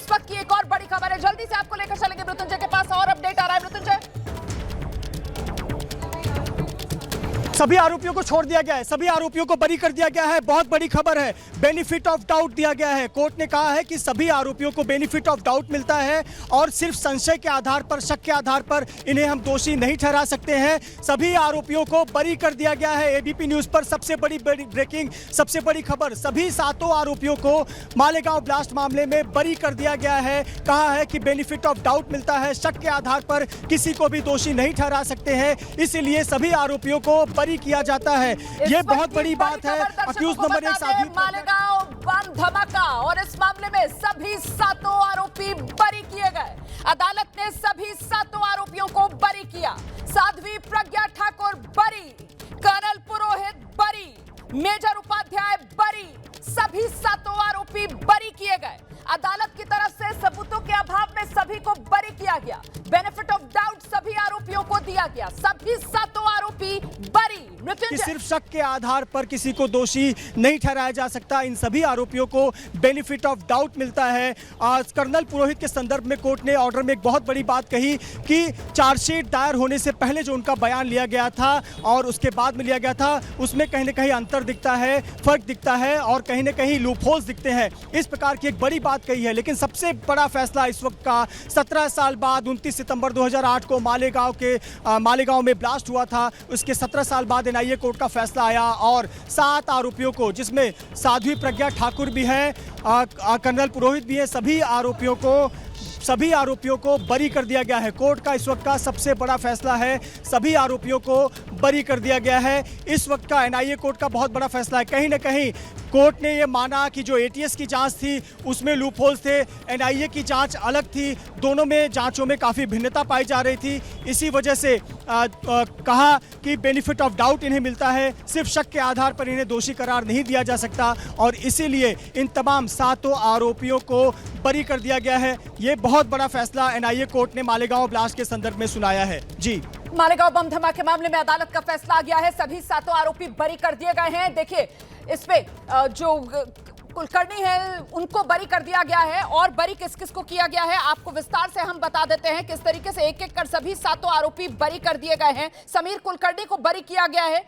इस वक्त की एक और बड़ी खबर है, जल्दी से आपको लेकर चलेंगे मृत्युंजय के पास और अपडेट आ रहा है। मृत्युंजय, सभी आरोपियों को छोड़ दिया गया है, सभी आरोपियों को बरी कर दिया गया है। बहुत बड़ी खबर है, बेनिफिट ऑफ डाउट दिया गया है। कोर्ट ने कहा है कि सभी आरोपियों को बेनिफिट ऑफ डाउट मिलता है और सिर्फ संशय के आधार पर, शक के आधार पर इन्हें हम दोषी नहीं ठहरा सकते हैं। सभी आरोपियों को बरी कर दिया गया है। एबीपी न्यूज पर सबसे बड़ी ब्रेकिंग, सबसे बड़ी खबर, सभी 7 आरोपियों को मालेगांव ब्लास्ट मामले में बरी कर दिया गया है। कहा है कि बेनिफिट ऑफ डाउट मिलता है, शक के आधार पर किसी को भी दोषी नहीं ठहरा सकते हैं, इसलिए सभी आरोपियों को बरी किया जाता है। ये बहुत बड़ी बात है। अक्यूज नंबर 1 साध्वी मालेगांव बम धमाका और इस मामले में सभी 7 आरोपी बरी किए गए। अदालत ने सभी 7 आरोपियों को बरी किया। साध्वी प्रज्ञा ठाकुर बरी, कर्नल पुरोहित बरी, मेजर उपाध्याय बरी, सभी 7 आरोपी बरी किए गए। अदालत की तरफ से सबूतों के अभाव में सभी को बरी किया गया। बेनिफिट ऑफ डाउट सभी आरोपियों को दिया गया। सभी 7 आरोपी बरी। कि सिर्फ शक के आधार पर किसी को दोषी नहीं ठहराया जा सकता। इन सभी आरोपियों को बेनिफिट ऑफ डाउट मिलता है। आज कर्नल पुरोहित के संदर्भ में कोर्ट ने ऑर्डर में एक बहुत बड़ी बात कही कि चार्जशीट दायर होने से पहले जो उनका बयान लिया गया था और उसके बाद में लिया गया था, उसमें कहीं ना कहीं अंतर दिखता है, फर्क दिखता है और कहीं ना कहीं लूपहोल्स दिखते हैं। इस प्रकार की एक बड़ी बात कही है। लेकिन सबसे बड़ा फैसला इस वक्त का, 17 साल बाद 29 सितंबर 2008 को मालेगांव में ब्लास्ट हुआ था, उसके 17 साल बाद एनआईए कोर्ट का फैसला आया और 7 आरोपियों को, जिसमें साध्वी प्रज्ञा ठाकुर भी है, कर्नल पुरोहित भी है, सभी आरोपियों को बरी कर दिया गया है। कोर्ट का इस वक्त का सबसे बड़ा फैसला है, सभी आरोपियों को बरी कर दिया गया है। इस वक्त का एनआईए कोर्ट का बहुत बड़ा फैसला है। कहीं ना कहीं कोर्ट ने ये माना कि जो एटीएस की जांच थी उसमें लूपहोल्स थे, एनआईए की जांच अलग थी, दोनों में जांचों में काफ़ी भिन्नता पाई जा रही थी। इसी वजह से कहा कि बेनिफिट ऑफ डाउट इन्हें मिलता है, सिर्फ शक के आधार पर इन्हें दोषी करार नहीं दिया जा सकता और इसीलिए इन तमाम 7 आरोपियों को बरी कर दिया गया है। ये बहुत बड़ा फैसला एनआईए कोर्ट ने मालेगांव ब्लास्ट के संदर्भ में सुनाया है। जी, मालेगांव बम धमाके मामले में अदालत का फैसला आ गया है। सभी 7 आरोपी बरी कर दिए गए हैं। देखिए, इसमें जो कुलकर्णी है उनको बरी कर दिया गया है और बरी किस किस को किया गया है आपको विस्तार से हम बता देते हैं। किस तरीके से एक एक कर सभी 7 आरोपी बरी कर दिए गए हैं। समीर कुलकर्णी को बरी किया गया है।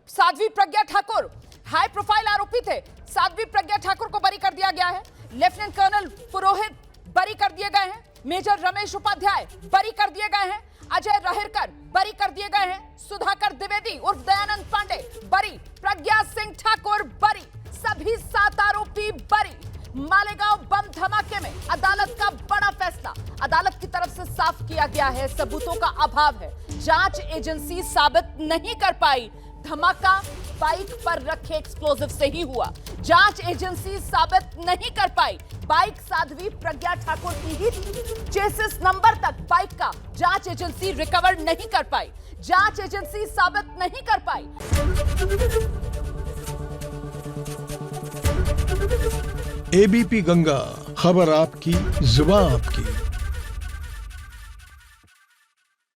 साध्वी प्रज्ञा ठाकुर हाई प्रोफाइल आरोपी थे, साध्वी प्रज्ञा ठाकुर को बरी कर दिया गया है। लेफ्टिनेंट कर्नल पुरोहित बरी कर दिए गए हैं। मेजर रमेश उपाध्याय बरी कर दिए गए हैं। अजय राहिरकर बरी कर दिए गए हैं। सुधाकर द्विवेदी उर्फ दयानंद पांडे बरी। प्रज्ञा सिंह ठाकुर बरी। सभी 7 आरोपी बरी। मालेगांव बम धमाके में अदालत का बड़ा फैसला। अदालत की तरफ से साफ किया गया है, सबूतों का अभाव है, जांच एजेंसी साबित नहीं कर पाई धमाका बाइक पर रखे एक्सप्लोजिव से ही हुआ। जांच एजेंसी साबित नहीं कर पाई बाइक साध्वी प्रज्ञा ठाकुर की ही चेसिस नंबर तक बाइक का जांच एजेंसी रिकवर नहीं कर पाई। जांच एजेंसी साबित नहीं कर पाई। एबीपी गंगा, खबर आपकी, जुबान आपकी।